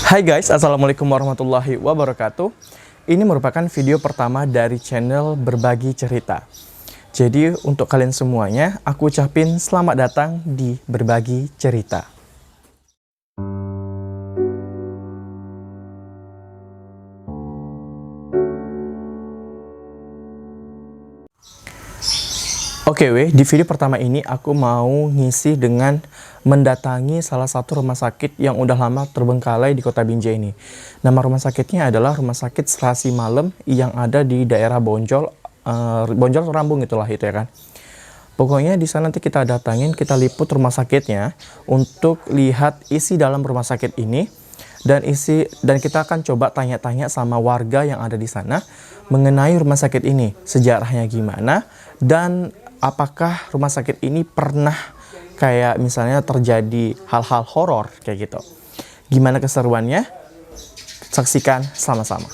Hai guys, Assalamualaikum warahmatullahi wabarakatuh. Ini merupakan video pertama dari channel Berbagi Cerita. Jadi untuk kalian semuanya, aku ucapin selamat datang di Berbagi Cerita. Oke weh, di video pertama ini aku mau ngisi dengan mendatangi salah satu rumah sakit yang udah lama terbengkalai di kota Binjai ini. Nama rumah sakitnya adalah Rumah Sakit Selasi Malem yang ada di daerah Bonjol, Bonjol Rambung itulah itu ya kan. Pokoknya di sana nanti kita datangin, kita liput rumah sakitnya untuk lihat isi dalam rumah sakit ini dan kita akan coba tanya-tanya sama warga yang ada di sana mengenai rumah sakit ini, sejarahnya gimana dan apakah rumah sakit ini pernah kayak misalnya terjadi hal-hal horor kayak gitu. Gimana keseruannya? Saksikan sama-sama.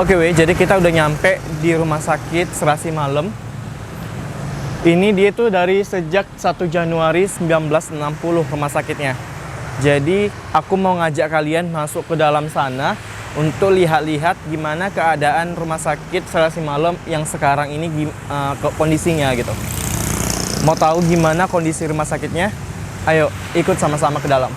Oke weh, jadi kita udah nyampe di Rumah Sakit Selasi Malem. Ini dia tuh dari sejak 1 Januari 1960 rumah sakitnya. Jadi aku mau ngajak kalian masuk ke dalam sana untuk lihat-lihat gimana keadaan Rumah Sakit Selasi Malem yang sekarang ini kondisinya gitu. Mau tahu gimana kondisi rumah sakitnya? Ayo ikut sama-sama ke dalam.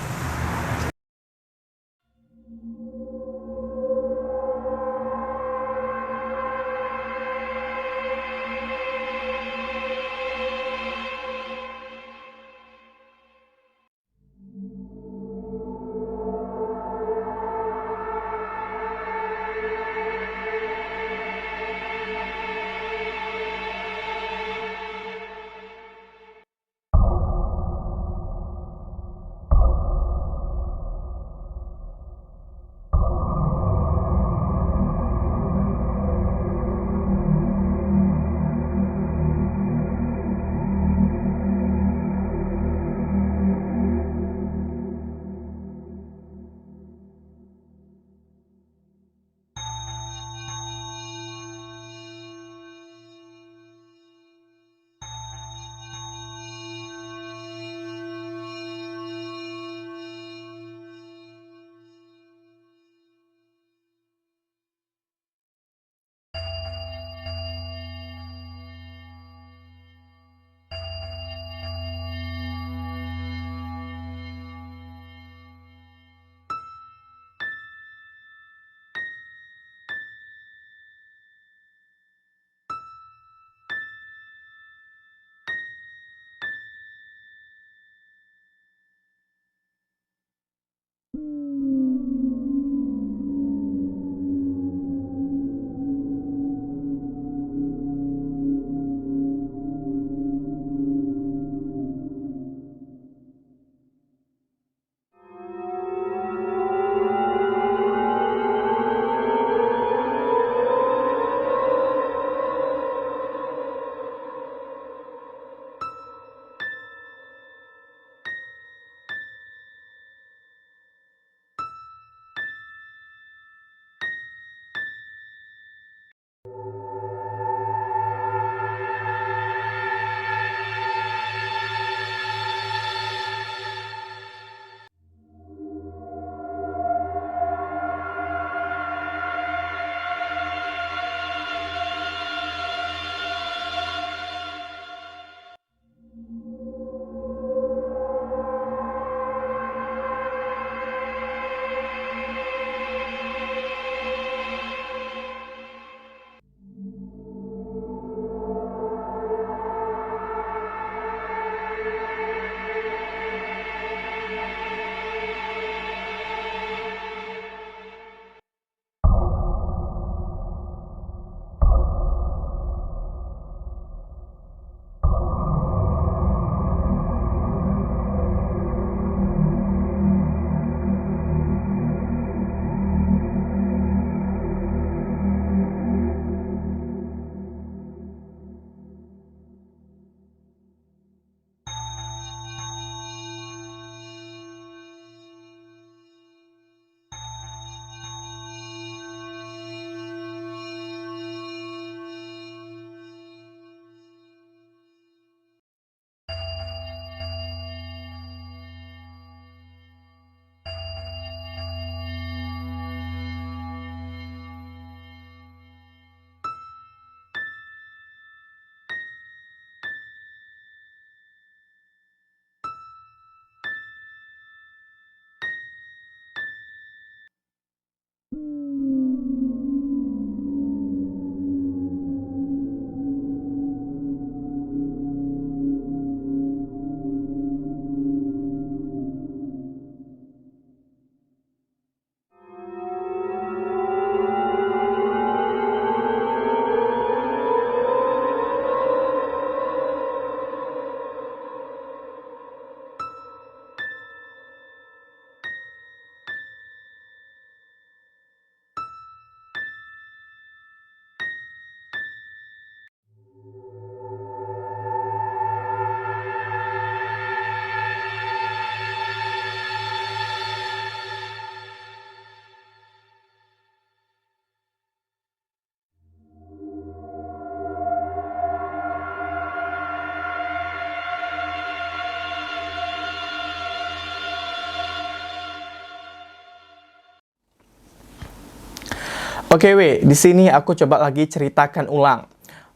Oke, di sini aku coba lagi ceritakan ulang.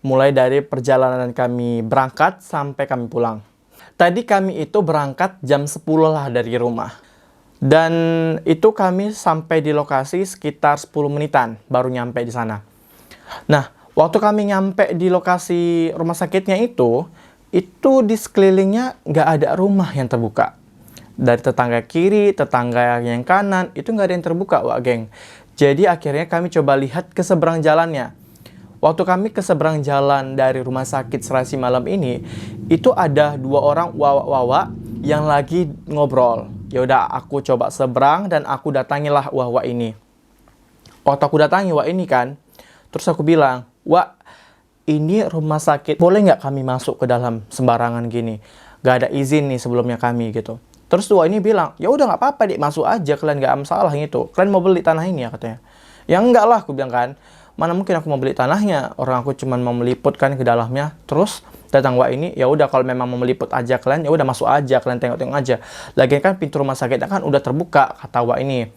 Mulai dari perjalanan kami berangkat sampai kami pulang. Tadi kami itu berangkat jam 10 lah dari rumah. Dan itu kami sampai di lokasi sekitar 10 menitan baru nyampe di sana. Nah, waktu kami nyampe di lokasi rumah sakitnya itu di sekelilingnya nggak ada rumah yang terbuka. Dari tetangga kiri, tetangga yang kanan, itu nggak ada yang terbuka, Wak Geng. Jadi akhirnya kami coba lihat ke seberang jalannya. Waktu kami ke seberang jalan dari rumah sakit Serasi Malam ini, itu ada dua orang wawa-wawa yang lagi ngobrol. Ya udah, aku coba seberang dan aku datangilah wawa ini. Waktu aku datangi wawa ini kan, terus aku bilang, "Wak, ini rumah sakit, boleh nggak kami masuk ke dalam sembarangan gini? Gak ada izin nih sebelumnya kami," gitu. Terus tua ini bilang, "Ya udah nggak apa-apa, Dik, masuk aja, kalian nggak masalah gitu. Kalian mau beli tanah ini ya," katanya. "Ya enggak lah," aku bilang kan. "Mana mungkin aku mau beli tanahnya? Orang aku cuma mau meliput kan ke dalamnya." Terus datang Wak ini, "Ya udah kalau memang mau meliput aja kalian, ya udah masuk aja, kalian tengok-tengok aja. Lagian kan pintu rumah sakitnya kan udah terbuka," kata Wak ini.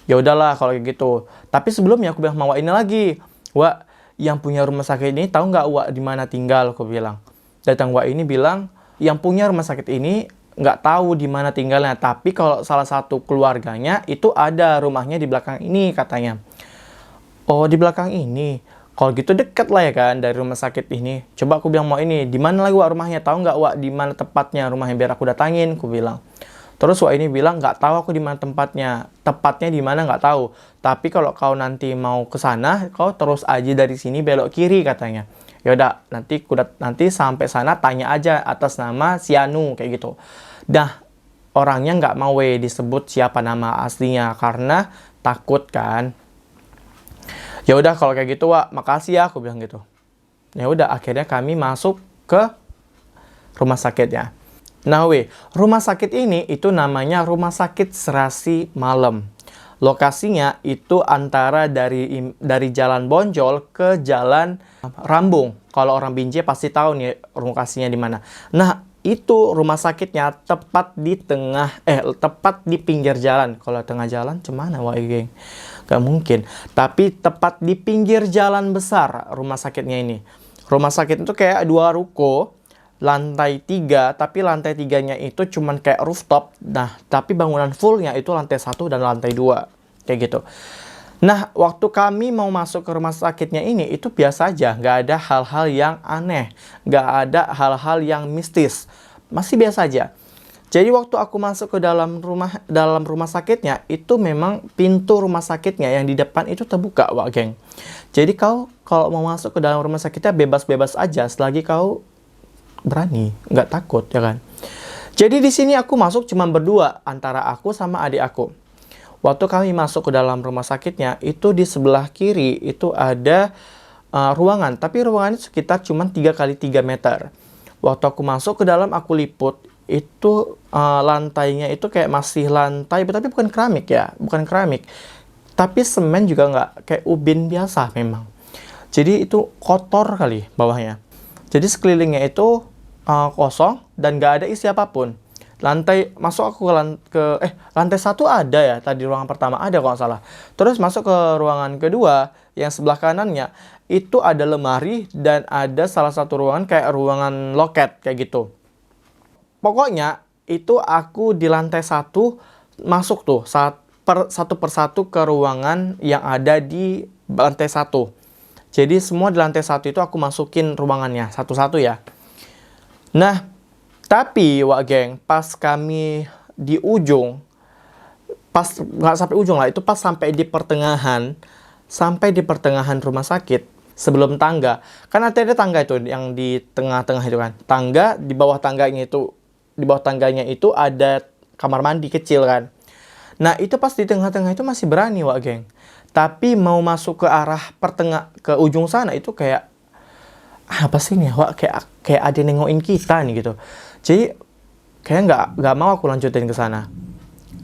"Ya udahlah kalau kayak gitu." Tapi sebelumnya aku bilang sama Wak ini lagi, "Wak, yang punya rumah sakit ini tahu nggak Wak di mana tinggal?" Aku bilang. Datang Wak ini bilang, "Yang punya rumah sakit ini nggak tahu di mana tinggalnya, tapi kalau salah satu keluarganya itu ada rumahnya di belakang ini," katanya. "Oh, di belakang ini. Kalau gitu deket lah ya kan dari rumah sakit ini." Coba aku bilang mau ini, "Di mana lagi Wak rumahnya? Tahu nggak Wak di mana tepatnya rumahnya biar aku datangin?" Aku bilang. Terus Wak ini bilang, "Nggak tahu aku di mana tempatnya. Tepatnya di mana nggak tahu. Tapi kalau kau nanti mau ke sana, kau terus aja dari sini belok kiri," katanya. Ya udah, nanti sampai sana tanya aja atas nama Sianu kayak gitu. Dah, orangnya nggak mau disebut siapa nama aslinya karena takut kan. Ya udah kalau kayak gitu Wak, makasih ya, aku bilang gitu. Ya udah, akhirnya kami masuk ke rumah sakitnya. Nah rumah sakit ini itu namanya Rumah Sakit Serasi Malam. Lokasinya itu antara dari Jalan Bonjol ke Jalan Rambung. Kalau orang Binjai pasti tahu nih lokasinya di mana. Nah, itu rumah sakitnya tepat di pinggir jalan. Kalau tengah jalan cemana wah geng? Gak mungkin. Tapi tepat di pinggir jalan besar rumah sakitnya ini. Rumah sakit itu kayak dua ruko, lantai 3, tapi lantai 3-nya itu cuman kayak rooftop. Nah, tapi bangunan fullnya itu lantai 1 dan lantai 2. Kayak gitu. Nah, waktu kami mau masuk ke rumah sakitnya ini, itu biasa aja. Nggak ada hal-hal yang aneh. Nggak ada hal-hal yang mistis. Masih biasa aja. Jadi waktu aku masuk ke dalam rumah sakitnya, itu memang pintu rumah sakitnya yang di depan itu terbuka, Wak Geng. Jadi kau kalau mau masuk ke dalam rumah sakitnya bebas-bebas aja selagi kau berani, nggak takut, ya kan? Jadi di sini aku masuk cuma berdua antara aku sama adik aku. Waktu kami masuk ke dalam rumah sakitnya, itu di sebelah kiri itu ada ruangan, tapi ruangannya sekitar cuma 3 kali 3 meter. Waktu aku masuk ke dalam, aku liput, itu lantainya itu kayak masih lantai, tapi bukan keramik ya, bukan keramik. Tapi semen juga nggak, kayak ubin biasa memang. Jadi itu kotor kali bawahnya. Jadi sekelilingnya itu kosong dan nggak ada isi apapun. Lantai masuk aku lantai 1 ada ya, tadi ruangan pertama ada kalau nggak salah. Terus masuk ke ruangan kedua yang sebelah kanannya itu ada lemari dan ada salah satu ruangan kayak ruangan loket kayak gitu. Pokoknya itu aku di lantai 1 masuk tuh satu persatu ke ruangan yang ada di lantai 1. Jadi semua di lantai 1 itu aku masukin ruangannya satu-satu ya. Nah, tapi Wak Geng, pas kami di ujung, pas nggak sampai ujung lah, itu pas sampai di pertengahan rumah sakit, sebelum tangga. Kan ada tangga itu yang di tengah-tengah itu kan. Tangga, di bawah tangganya itu ada kamar mandi kecil kan. Nah, itu pas di tengah-tengah itu masih berani Wak Geng. Tapi mau masuk ke arah ke ujung sana itu kayak apa sih nih Wak, kayak ada yang nengokin kita nih gitu. Jadi kayak nggak mau aku lanjutin ke sana.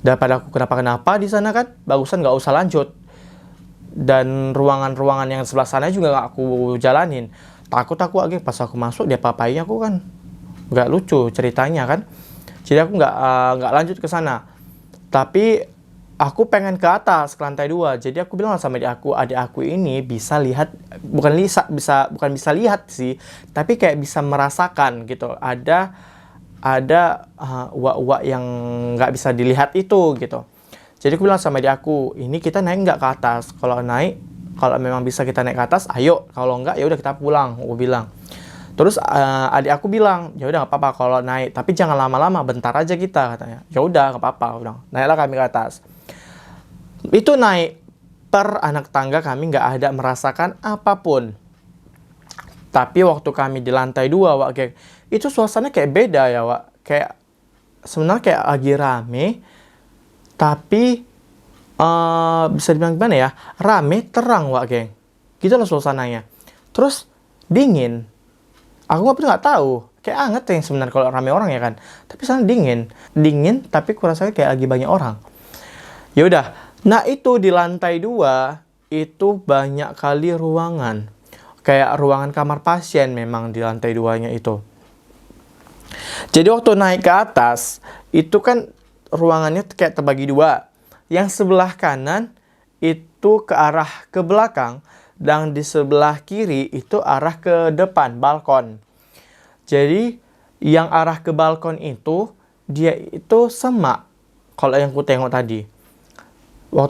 Daripada aku kenapa-kenapa di sana kan, bagusan nggak usah lanjut. Dan ruangan-ruangan yang sebelah sana juga nggak aku jalanin. Takut aku lagi pas aku masuk dia papain aku kan nggak lucu ceritanya kan. Jadi aku nggak lanjut ke sana. Tapi aku pengen ke atas, ke lantai 2. Jadi aku bilang sama adik aku ini bisa lihat, bukan bisa lihat sih, tapi kayak bisa merasakan gitu. Ada uak-uak yang nggak bisa dilihat itu gitu. Jadi aku bilang sama adik aku, ini kita naik nggak ke atas? Kalau naik, kalau memang bisa kita naik ke atas, ayo. Kalau nggak, ya udah kita pulang. Aku bilang. Terus adik aku bilang, ya udah nggak apa-apa kalau naik, tapi jangan lama-lama, bentar aja kita katanya. Ya udah nggak apa-apa, aku bilang. Naiklah kami ke atas. Itu naik per anak tangga kami nggak ada merasakan apapun. Tapi waktu kami di lantai 2, Wak, geng, itu suasananya kayak beda ya, Wak. Kayak sebenarnya kayak lagi rame, tapi bisa dibilang gimana ya? Rame, terang, Wak, geng. Gitu loh suasananya. Terus dingin. Aku nggak tahu, kayak anget yang sebenarnya kalau rame orang ya kan. Tapi sana dingin, tapi kurasanya kayak lagi banyak orang. Ya udah. Nah itu di lantai 2 itu banyak kali ruangan, kayak ruangan kamar pasien memang di lantai 2-nya itu. Jadi waktu naik ke atas itu kan ruangannya kayak terbagi 2. Yang sebelah kanan itu ke arah ke belakang, dan di sebelah kiri itu arah ke depan, balkon. Jadi yang arah ke balkon itu dia itu semak kalau yang ku tengok tadi.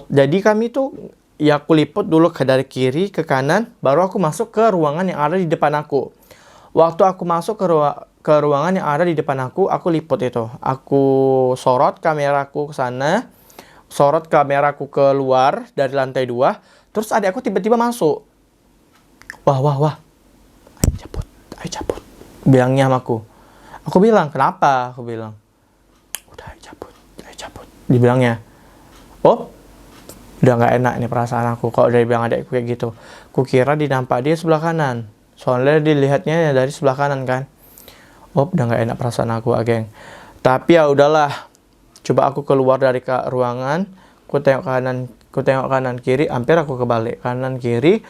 Jadi kami tuh ya aku liput dulu dari kiri ke kanan, baru aku masuk ke ruangan yang ada di depan aku. Waktu aku masuk ke ruangan yang ada di depan aku liput itu. Aku sorot kameraku ke sana, sorot kameraku keluar dari lantai 2, terus adik aku tiba-tiba masuk. Wah. Ayo cabut. Bilangnya sama aku. Aku bilang, kenapa? Aku bilang, udah ayo cabut. Dibilangnya, oh, udah nggak enak nih perasaan aku kalau dari bilang adikku kayak gitu. Kukira dinampak dia sebelah kanan. Soalnya dilihatnya dari sebelah kanan kan. Oh, udah nggak enak perasaan aku, geng. Tapi ya udahlah. Coba aku keluar dari ruangan, ku tengok kanan kiri, hampir aku kebalik. Kanan kiri,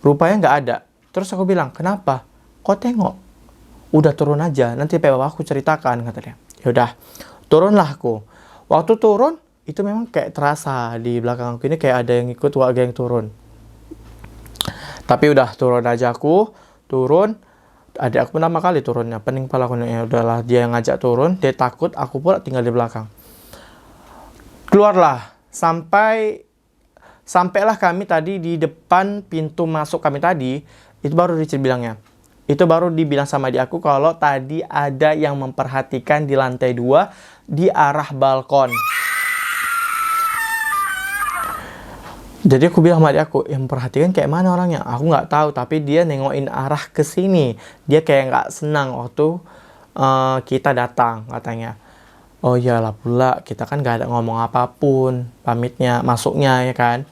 rupanya nggak ada. Terus aku bilang, kenapa? Kok tengok? Udah turun aja, nanti bapak aku ceritakan, kata dia. Yaudah, turunlah aku. Waktu turun, itu memang kayak terasa di belakang aku ini kayak ada yang ikut warga yang turun. Tapi udah turun aja aku, adik aku pertama kali turunnya, pening pala aku, ya udahlah dia yang ngajak turun, dia takut, aku pula tinggal di belakang. Keluarlah, sampailah kami tadi di depan pintu masuk kami tadi, itu baru dibilangnya. Itu baru dibilang sama adik aku kalau tadi ada yang memperhatikan di lantai 2 di arah balkon. Jadi aku bilang sama adik aku, yang memperhatikan kayak mana orangnya? Aku nggak tahu, tapi dia nengokin arah ke sini. Dia kayak nggak senang waktu kita datang, katanya. Oh iyalah pula, kita kan nggak ada ngomong apapun, pamitnya, masuknya ya kan.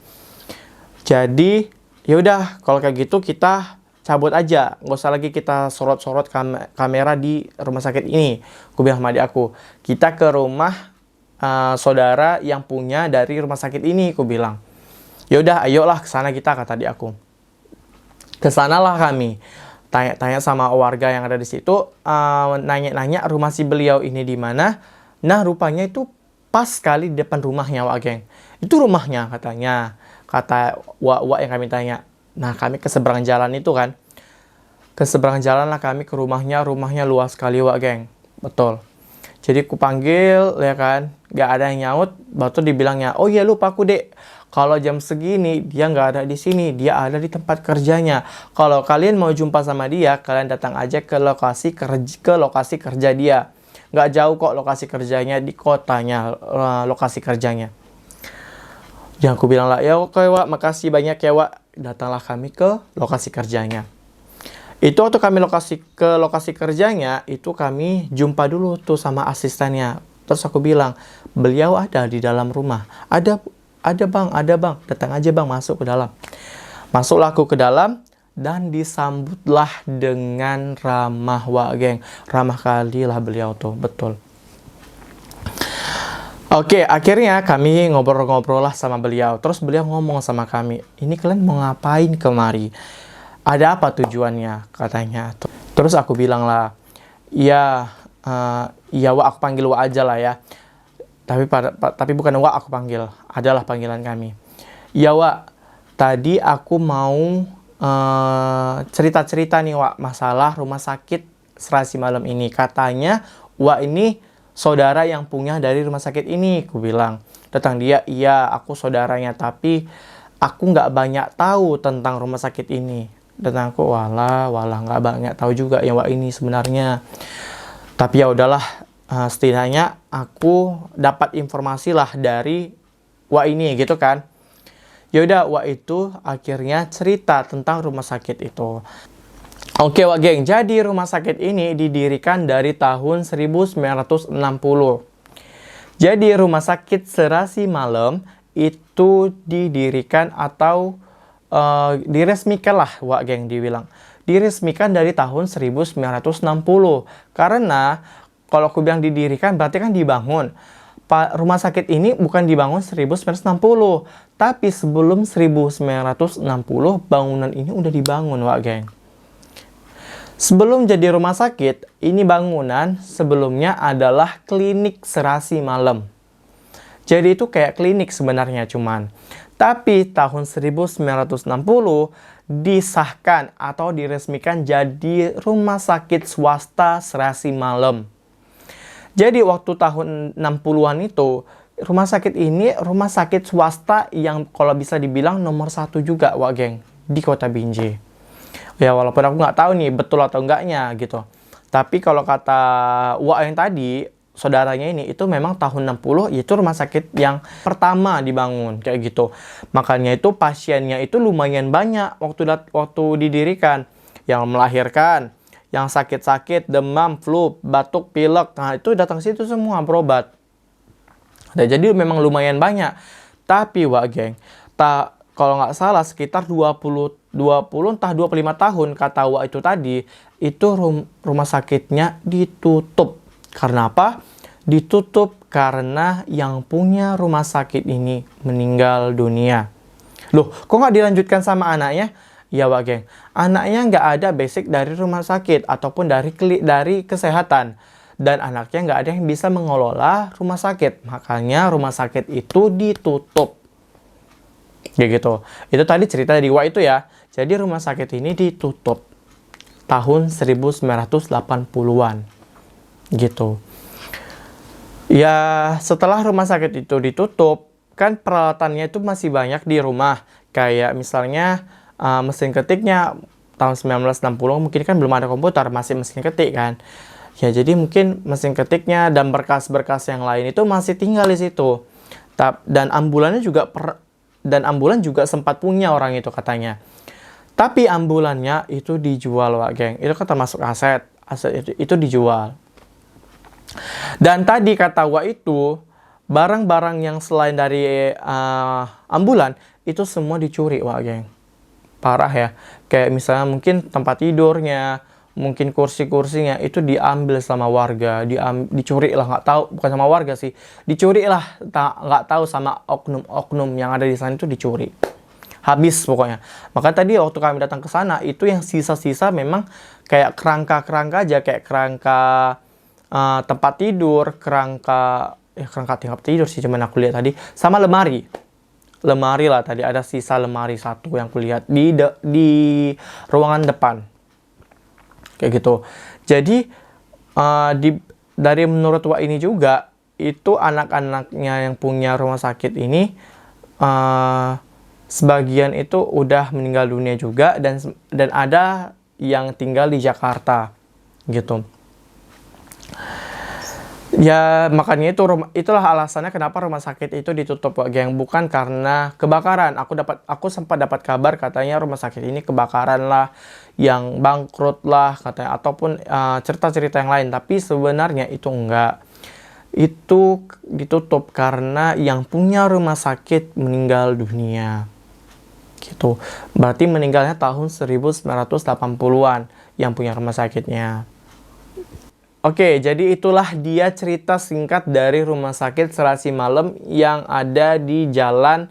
Jadi, yaudah kalau kayak gitu kita cabut aja, nggak usah lagi kita sorot-sorot kamera di rumah sakit ini. Aku bilang sama adik aku, kita ke rumah saudara yang punya dari rumah sakit ini, aku bilang. Yaudah, ayolah ke sana kita, kata adik aku. Kesanalah kami, tanya-tanya sama warga yang ada di situ, nanya-nanya rumah si beliau ini di mana. Nah, rupanya itu pas sekali di depan rumahnya, Wak, geng. Itu rumahnya katanya, kata Wak yang kami tanya. Nah, kami ke seberang jalan itu kan. Ke seberang jalan lah kami ke rumahnya. Rumahnya luas sekali, Wak, geng. Betul. Jadi ku panggil, ya kan. Gak ada yang nyaut. Baru dibilangnya, oh iya lupa aku, Dek. Kalau jam segini, dia nggak ada di sini. Dia ada di tempat kerjanya. Kalau kalian mau jumpa sama dia, kalian datang aja ke lokasi kerja dia. Nggak jauh kok lokasi kerjanya, di kotanya, lokasi kerjanya. Yang aku bilang lah, ya oke Wak, makasih banyak ya Wak. Datanglah kami ke lokasi kerjanya. Itu waktu kami ke lokasi kerjanya, itu kami jumpa dulu tuh sama asistennya. Terus aku bilang, beliau ada di dalam rumah. Ada bang, datang aja bang, masuk ke dalam. Masuklah aku ke dalam, dan disambutlah dengan ramah, Wak, geng. Ramah kali lah beliau tuh, betul. Oke, akhirnya kami ngobrol-ngobrol lah sama beliau. Terus beliau ngomong sama kami, ini kalian mau ngapain kemari? Ada apa tujuannya? Katanya. Terus aku bilang lah, ya Wak, aku panggil Wak aja lah ya. Tapi bukan Wak aku panggil, adalah panggilan kami. Ya Wak, tadi aku mau cerita-cerita nih Wak, masalah rumah sakit Serasi Malam ini. Katanya Wak ini saudara yang punya dari rumah sakit ini. Aku bilang, datang dia, iya aku saudaranya, tapi aku nggak banyak tahu tentang rumah sakit ini. Dan aku walah nggak banyak tahu juga ya Wak ini sebenarnya. Tapi ya udahlah, setidaknya aku dapat informasi lah dari Wak ini gitu kan. Ya udah, Wak itu akhirnya cerita tentang rumah sakit itu. Oke Wak geng, jadi rumah sakit ini didirikan dari tahun 1960. Jadi rumah sakit Serasi Malam itu didirikan atau diresmikan lah Wak geng dibilang. Diresmikan dari tahun 1960. Karena kalau aku bilang didirikan berarti kan dibangun. Rumah sakit ini bukan dibangun 1960, tapi sebelum 1960 bangunan ini udah dibangun Wak geng. Sebelum jadi rumah sakit, ini bangunan sebelumnya adalah klinik Serasi Malam. Jadi itu kayak klinik sebenarnya cuman. Tapi tahun 1960 disahkan atau diresmikan jadi rumah sakit swasta Serasi Malam. Jadi waktu tahun 60-an itu, rumah sakit ini rumah sakit swasta yang kalau bisa dibilang nomor 1 juga Wak geng di Kota Binjai. Ya walaupun aku nggak tahu nih betul atau enggaknya gitu. Tapi kalau kata Wak yang tadi, saudaranya ini itu memang tahun 60 itu rumah sakit yang pertama dibangun kayak gitu. Makanya itu pasiennya itu lumayan banyak waktu didirikan, yang melahirkan, yang sakit-sakit, demam, flu, batuk, pilek. Nah, itu datang situ semua berobat. Nah, jadi memang lumayan banyak. Tapi Wak geng, kalau nggak salah sekitar 20 entah 25 tahun kata Wak itu tadi, itu rumah sakitnya ditutup. Karena apa? Ditutup karena yang punya rumah sakit ini meninggal dunia. Loh, kok nggak dilanjutkan sama anaknya? Ya Wak geng, anaknya nggak ada basic dari rumah sakit ataupun dari kesehatan. Dan anaknya nggak ada yang bisa mengelola rumah sakit. Makanya rumah sakit itu ditutup. Kayak gitu. Itu tadi cerita dari Wak itu ya. Jadi rumah sakit ini ditutup tahun 1980-an. Gitu. Ya setelah rumah sakit itu ditutup, kan peralatannya itu masih banyak di rumah. Kayak misalnya mesin ketiknya tahun 1960 mungkin kan belum ada komputer, masih mesin ketik kan. Ya jadi mungkin mesin ketiknya dan berkas-berkas yang lain itu masih tinggal di situ. Dan ambulan juga sempat punya orang itu katanya. Tapi ambulannya itu dijual Wak geng. Itu kan termasuk aset. Aset itu dijual. Dan tadi kata Wak itu barang-barang yang selain dari ambulan itu semua dicuri Wak geng. Parah ya, kayak misalnya mungkin tempat tidurnya, mungkin kursi-kursinya itu diambil sama warga, dicuri lah, nggak tahu, bukan sama warga sih, dicuri lah, nggak tahu sama oknum-oknum yang ada di sana itu dicuri, habis pokoknya. Maka tadi waktu kami datang ke sana itu yang sisa-sisa memang kayak kerangka-kerangka aja, kayak kerangka tempat tidur, kerangka tempat tidur sih cuman aku lihat tadi, sama lemari lah, tadi ada sisa lemari satu yang kulihat di ruangan depan kayak gitu. Jadi dari menurut Wak ini juga itu anak-anaknya yang punya rumah sakit ini sebagian itu udah meninggal dunia juga, dan ada yang tinggal di Jakarta gitu. Ya makanya itulah alasannya kenapa rumah sakit itu ditutup Wak geng, bukan karena kebakaran. Aku sempat dapat kabar katanya rumah sakit ini kebakaran lah, yang bangkrut lah katanya, ataupun cerita-cerita yang lain. Tapi sebenarnya itu enggak. Itu ditutup karena yang punya rumah sakit meninggal dunia. Gitu. Berarti meninggalnya tahun 1980-an yang punya rumah sakitnya. Oke, jadi itulah dia cerita singkat dari Rumah Sakit Serasi Malam yang ada di Jalan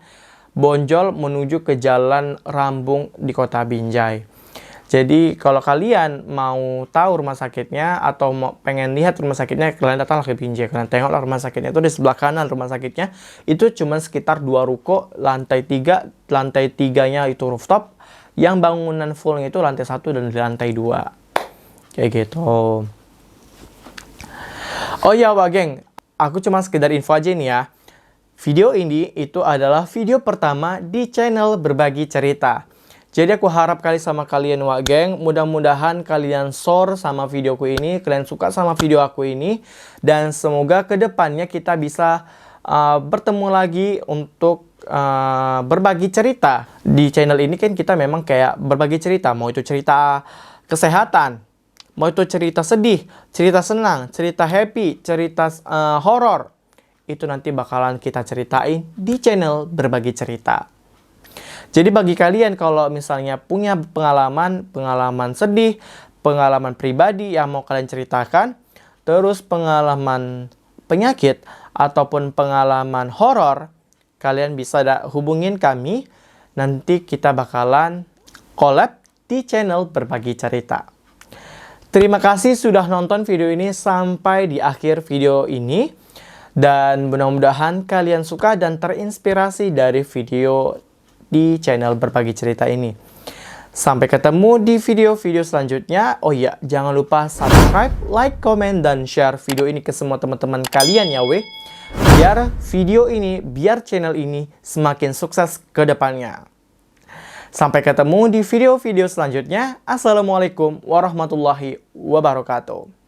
Bonjol menuju ke Jalan Rambung di Kota Binjai. Jadi kalau kalian mau tahu rumah sakitnya atau mau pengen lihat rumah sakitnya, kalian datanglah ke Binjai. Kalian tengoklah rumah sakitnya itu di sebelah kanan rumah sakitnya. Itu cuma sekitar 2 ruko, lantai 3, lantai 3-nya itu rooftop. Yang bangunan fullnya itu lantai 1 dan di lantai 2. Kayak gitu. Oh ya, Wak Geng, aku cuma sekedar info aja nih ya. Video ini itu adalah video pertama di channel Berbagi Cerita. Jadi aku harap kali sama kalian, Wak Geng, mudah-mudahan kalian share sama videoku ini, kalian suka sama video aku ini, dan semoga kedepannya kita bisa bertemu lagi untuk berbagi cerita. Di channel ini kan kita memang kayak berbagi cerita, mau itu cerita kesehatan, mau itu cerita sedih, cerita senang, cerita happy, cerita horor, itu nanti bakalan kita ceritain di channel Berbagi Cerita. Jadi bagi kalian kalau misalnya punya pengalaman sedih, pengalaman pribadi yang mau kalian ceritakan, terus pengalaman penyakit ataupun pengalaman horor, kalian bisa hubungin kami. Nanti kita bakalan collab di channel Berbagi Cerita. Terima kasih sudah nonton video ini sampai di akhir video ini. Dan mudah-mudahan kalian suka dan terinspirasi dari video di channel Berbagi Cerita ini. Sampai ketemu di video-video selanjutnya. Oh iya, jangan lupa subscribe, like, komen, dan share video ini ke semua teman-teman kalian ya weh. Biar channel ini semakin sukses ke depannya. Sampai ketemu di video-video selanjutnya. Assalamualaikum warahmatullahi wabarakatuh.